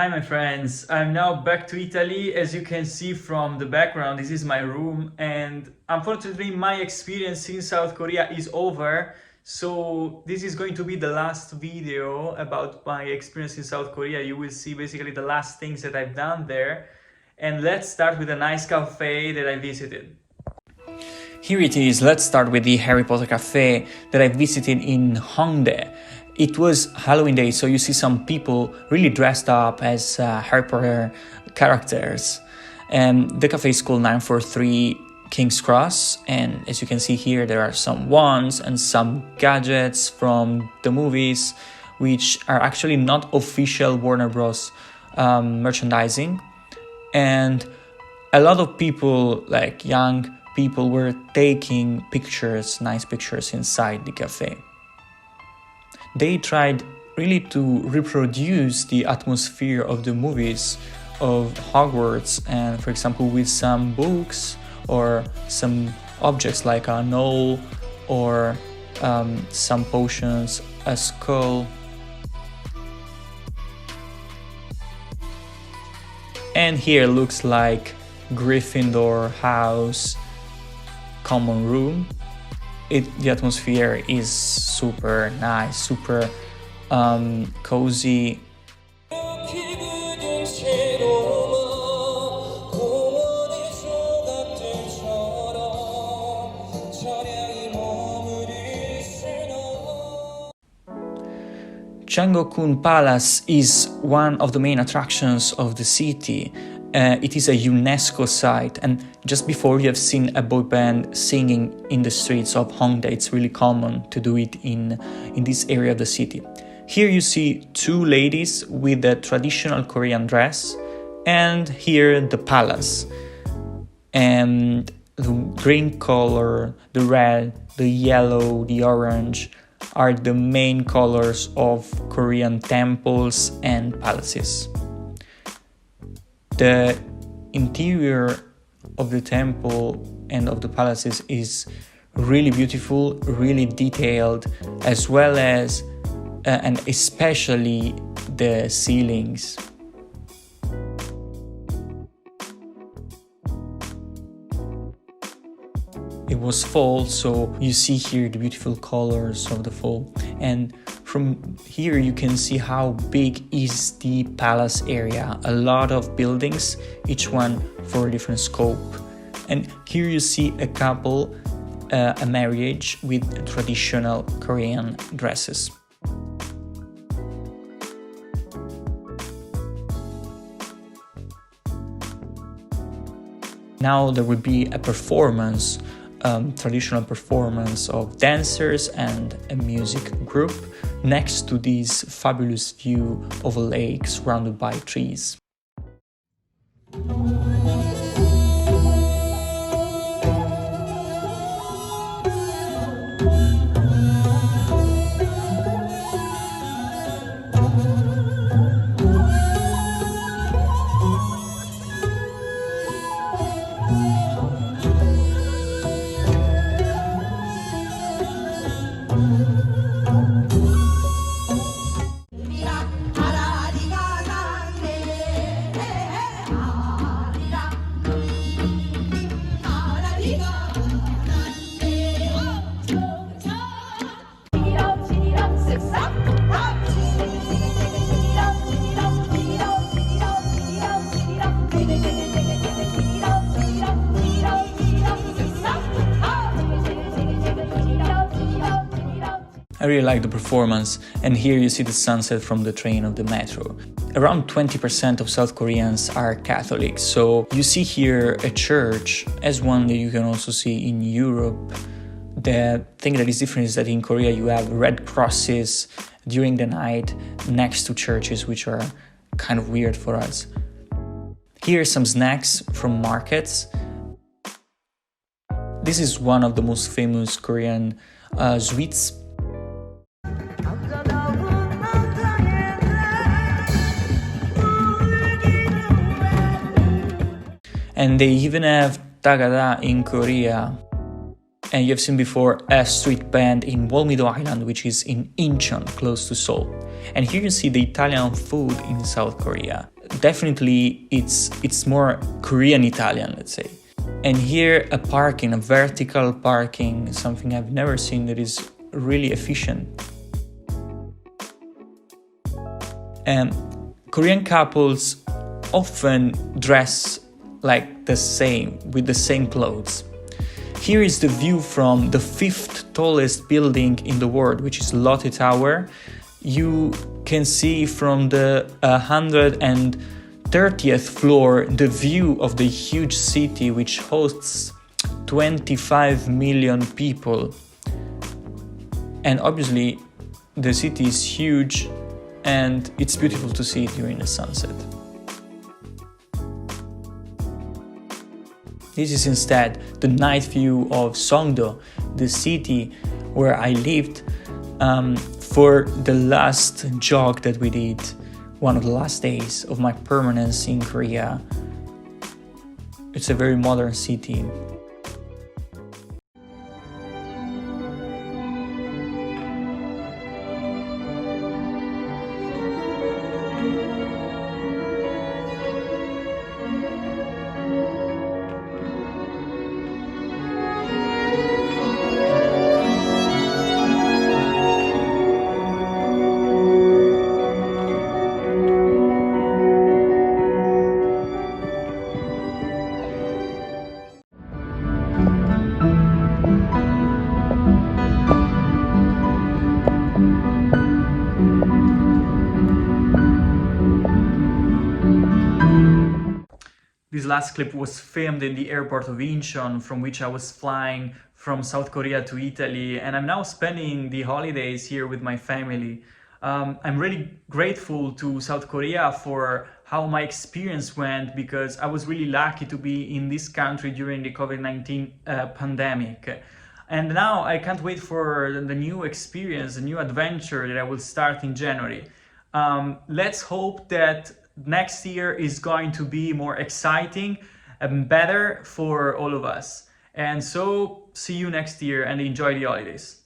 Hi my friends, I'm now back to Italy. As you can see from the background, this is my room, and unfortunately my experience in South Korea is over. So this is going to be the last video about my experience in South Korea. You will see basically the last things that I've done there. And let's start with a nice cafe that I visited. Here it is. Let's start with the Harry Potter Cafè that I visited in Hongdae. It was Halloween day, so you see some people really dressed up as Harry Potter characters. The cafe is called 943 King's Cross, and as you can see here, there are some wands and some gadgets from the movies, which are actually not official Warner Bros. Merchandising. And a lot of people, like young people, were taking pictures, nice pictures inside the cafe. They tried really to reproduce the atmosphere of the movies of Hogwarts, and for example with some books or some objects like a knoll or some potions, a skull. And here looks like Gryffindor house common room. The atmosphere is super nice, super cozy. Cheongokun Palace is one of the main attractions of the city. It is a UNESCO site, and just before you have seen a boy band singing in the streets of Hongdae. It's really common to do it in this area of the city. Here you see two ladies with a traditional Korean dress, and here the palace. And the green color, the red, the yellow, the orange are the main colors of Korean temples and palaces. The interior of the temple and of the palaces is really beautiful, really detailed, as well as and especially the ceilings. It was fall, so you see here the beautiful colors of the fall, and from here you can see how big is the palace area. A lot of buildings, each one for a different scope. And here you see a couple, a marriage with traditional Korean dresses. Now there will be a performance, traditional performance of dancers and a music group next to this fabulous view of a lake surrounded by trees. I really like the performance, and here you see the sunset from the train of the metro. Around 20% of South Koreans are Catholic, so you see here a church as one that you can also see in Europe. The thing that is different is that in Korea you have red crosses during the night next to churches, which are kind of weird for us. Here are some snacks from markets. This is one of the most famous Korean sweets. And they even have tagada in Korea. And you've seen before a street band in Wolmido Island, which is in Incheon, close to Seoul. And here you see the Italian food in South Korea. Definitely it's more Korean Italian, let's say. And here a parking, a vertical parking, something I've never seen that is really efficient. And Korean couples often dress like the same, with the same clothes. Here is the view from the 5th tallest building in the world, which is Lotte Tower. You can see from the 130th floor the view of the huge city, which hosts 25 million people. And obviously the city is huge and it's beautiful to see during the sunset. This is instead the night view of Songdo, the city where I lived for the last jog that we did, one of the last days of my permanence in Korea. It's a very modern city. This last clip was filmed in the airport of Incheon, from which I was flying from South Korea to Italy, and I'm now spending the holidays here with my family. I'm really grateful to South Korea for how my experience went, because I was really lucky to be in this country during the COVID-19 pandemic. And now I can't wait for the new experience, the new adventure that I will start in January. Let's hope that next year is going to be more exciting and better for all of us. And so see you next year and enjoy the holidays.